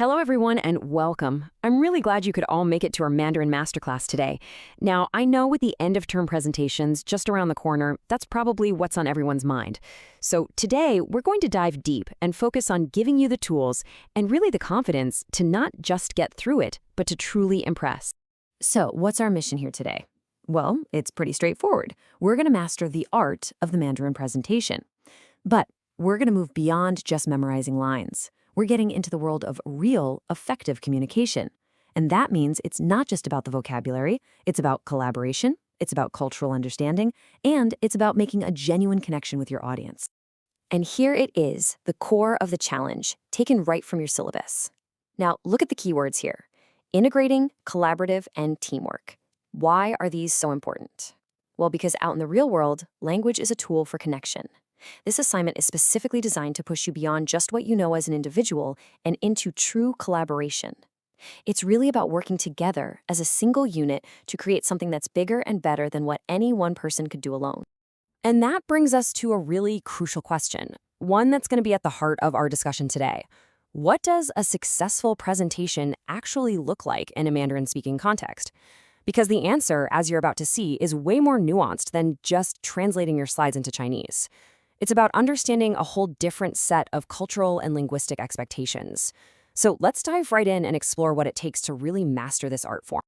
Hello, everyone, and welcome. I'm really glad you could all make it to our Mandarin Masterclass today. Now, I know with the end-of-term presentations just around the corner, that's probably what's on everyone's mind. So today, we're going to dive deep and focus on giving you the tools and really the confidence to not just get through it, but to truly impress. So, what's our mission here today? Well, it's pretty straightforward. We're going to master the art of the Mandarin presentation. But we're going to move beyond just memorizing lines. We're getting into the world of real, effective communication. And that means it's not just about the vocabulary, it's about collaboration, it's about cultural understanding, and it's about making a genuine connection with your audience. And here it is, the core of the challenge, taken right from your syllabus. Now, look at the keywords here. Integrating, collaborative, and teamwork. Why are these so important? Well, because out in the real world, language is a tool for connection. This assignment is specifically designed to push you beyond just what you know as an individual and into true collaboration. It's really about working together as a single unit to create something that's bigger and better than what any one person could do alone. And that brings us to a really crucial question, one that's going to be at the heart of our discussion today. What does a successful presentation actually look like in a Mandarin-speaking context? Because the answer, as you're about to see, is way more nuanced than just translating your slides into Chinese. It's about understanding a whole different set of cultural and linguistic expectations. So let's dive right in and explore what it takes to really master this art form.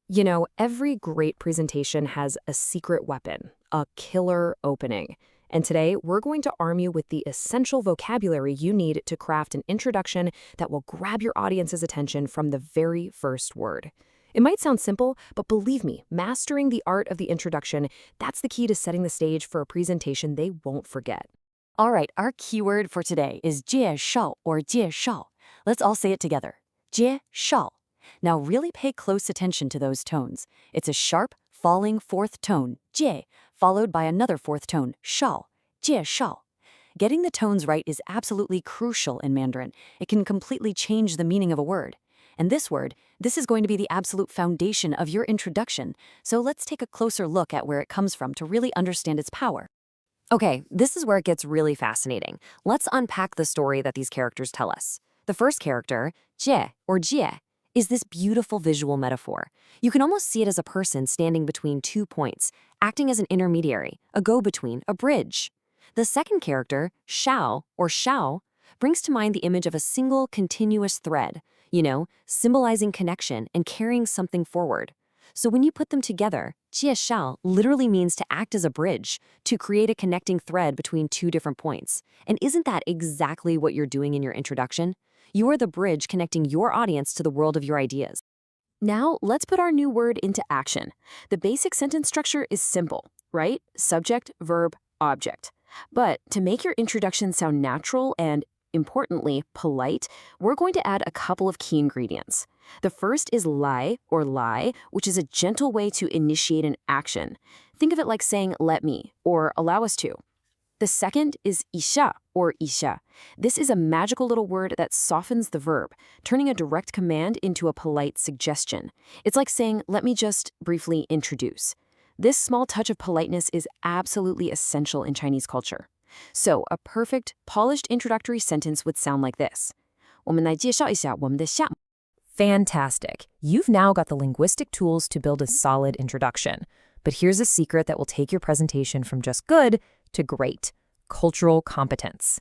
You know, every great presentation has a secret weapon, a killer opening. And today, we're going to arm you with the essential vocabulary you need to craft an introduction that will grab your audience's attention from the very first word. It might sound simple, but believe me, mastering the art of the introduction, that's the key to setting the stage for a presentation they won't forget. All right, our keyword for today is 介绍 or 介绍. Let's all say it together. 介绍. Now really pay close attention to those tones. It's a sharp, falling fourth tone, 介, followed by another fourth tone, 绍, 介绍. Getting the tones right is absolutely crucial in Mandarin. It can completely change the meaning of a word. And this word, this is going to be the absolute foundation of your introduction, so let's take a closer look at where it comes from to really understand its power. Okay, this is where it gets really fascinating. Let's unpack the story that these characters tell us. The first character, jie or jie, is this beautiful visual metaphor. You can almost see it as a person standing between 2 points, acting as an intermediary, a go-between, a bridge. The second character, shao or shao, brings to mind the image of a single continuous thread, symbolizing connection and carrying something forward. So when you put them together, 介绍 literally means to act as a bridge, to create a connecting thread between 2 different points. And isn't that exactly what you're doing in your introduction? You are the bridge connecting your audience to the world of your ideas. Now, let's put our new word into action. The basic sentence structure is simple, right? Subject, verb, object. But to make your introduction sound natural and importantly, polite, we're going to add a couple of key ingredients. The first is lai or lie, which is a gentle way to initiate an action. Think of it like saying, let me, or allow us to. The second is isha or isha. This is a magical little word that softens the verb, turning a direct command into a polite suggestion. It's like saying, let me just briefly introduce. This small touch of politeness is absolutely essential in Chinese culture. So, a perfect, polished introductory sentence would sound like this. 我们来介绍一下我们的项目. Fantastic. You've now got the linguistic tools to build a solid introduction. But here's a secret that will take your presentation from just good to great: cultural competence.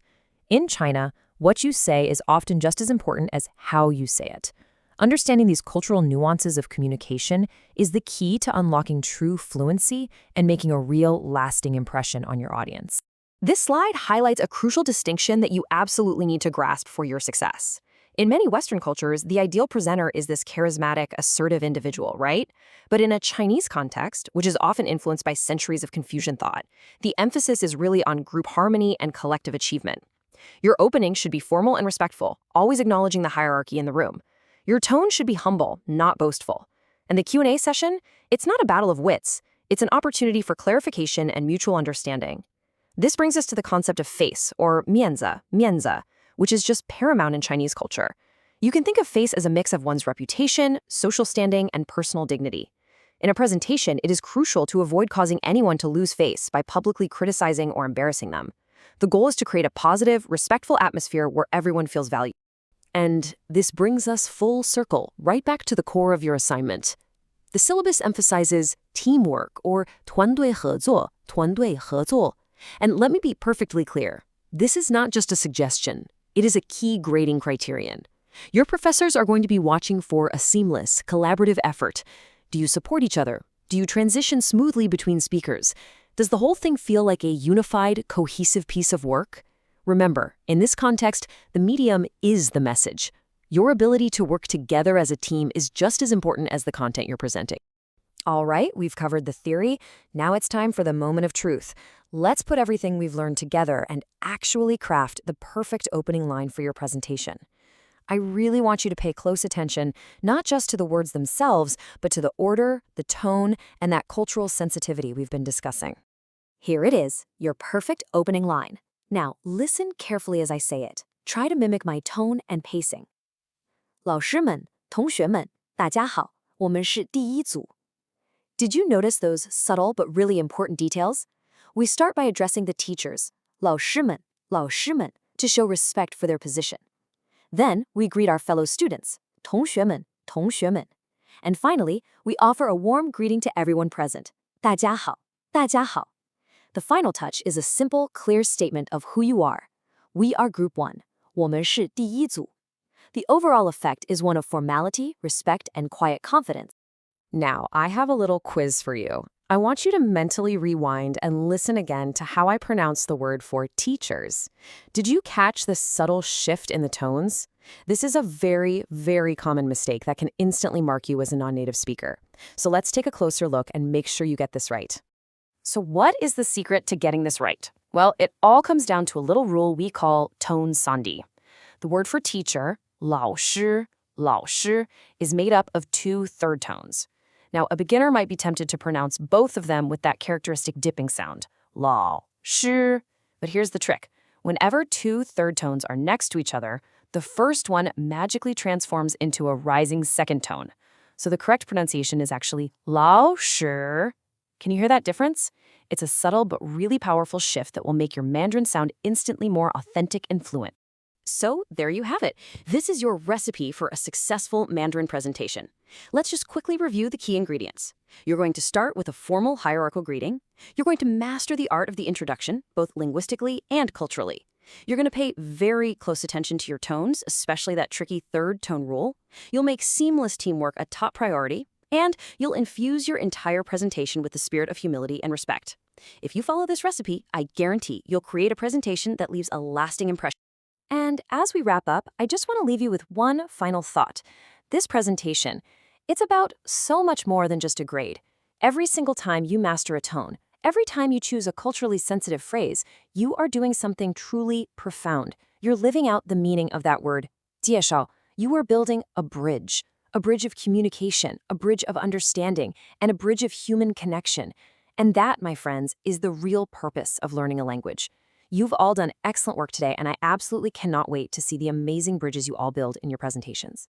In China, what you say is often just as important as how you say it. Understanding these cultural nuances of communication is the key to unlocking true fluency and making a real, lasting impression on your audience. This slide highlights a crucial distinction that you absolutely need to grasp for your success. In many Western cultures, the ideal presenter is this charismatic, assertive individual, right? But in a Chinese context, which is often influenced by centuries of Confucian thought, the emphasis is really on group harmony and collective achievement. Your opening should be formal and respectful, always acknowledging the hierarchy in the room. Your tone should be humble, not boastful. And the Q&A session, it's not a battle of wits. It's an opportunity for clarification and mutual understanding. This brings us to the concept of face, or mianzi, which is just paramount in Chinese culture. You can think of face as a mix of one's reputation, social standing, and personal dignity. In a presentation, it is crucial to avoid causing anyone to lose face by publicly criticizing or embarrassing them. The goal is to create a positive, respectful atmosphere where everyone feels valued. And this brings us full circle, right back to the core of your assignment. The syllabus emphasizes teamwork, or 团队合作, 团队合作. And let me be perfectly clear. This is not just a suggestion. It is a key grading criterion. Your professors are going to be watching for a seamless, collaborative effort. Do you support each other? Do you transition smoothly between speakers? Does the whole thing feel like a unified, cohesive piece of work? Remember, in this context, the medium is the message. Your ability to work together as a team is just as important as the content you're presenting. All right, we've covered the theory. Now it's time for the moment of truth. Let's put everything we've learned together and actually craft the perfect opening line for your presentation. I really want you to pay close attention, not just to the words themselves, but to the order, the tone, and that cultural sensitivity we've been discussing. Here it is, your perfect opening line. Now, listen carefully as I say it. Try to mimic my tone and pacing. 老师们,同学们,大家好,我们是第一组. Did you notice those subtle but really important details? We start by addressing the teachers, 老师们,老师们, to show respect for their position. Then, we greet our fellow students, 同学们,同学们. And finally, we offer a warm greeting to everyone present, 大家好,大家好. The final touch is a simple, clear statement of who you are. We are Group 1. 我们是第一组. The overall effect is one of formality, respect, and quiet confidence. Now, I have a little quiz for you. I want you to mentally rewind and listen again to how I pronounce the word for teachers. Did you catch the subtle shift in the tones? This is a very, very common mistake that can instantly mark you as a non-native speaker. So let's take a closer look and make sure you get this right. So what is the secret to getting this right? Well, it all comes down to a little rule we call tone sandhi. The word for teacher, 老师, 老师, is made up of two third tones. Now, a beginner might be tempted to pronounce both of them with that characteristic dipping sound, 老师. But here's the trick. Whenever two third tones are next to each other, the first one magically transforms into a rising second tone. So the correct pronunciation is actually 老师. Can you hear that difference? It's a subtle but really powerful shift that will make your Mandarin sound instantly more authentic and fluent. So there you have it. This is your recipe for a successful Mandarin presentation. Let's just quickly review the key ingredients. You're going to start with a formal hierarchical greeting. You're going to master the art of the introduction, both linguistically and culturally. You're going to pay very close attention to your tones, especially that tricky third tone rule. You'll make seamless teamwork a top priority. And you'll infuse your entire presentation with the spirit of humility and respect. If you follow this recipe, I guarantee you'll create a presentation that leaves a lasting impression. And as we wrap up, I just want to leave you with one final thought. This presentation, it's about so much more than just a grade. Every single time you master a tone, every time you choose a culturally sensitive phrase, you are doing something truly profound. You're living out the meaning of that word, 介绍. You are building a bridge of communication, a bridge of understanding, and a bridge of human connection. And that, my friends, is the real purpose of learning a language. You've all done excellent work today, and I absolutely cannot wait to see the amazing bridges you all build in your presentations.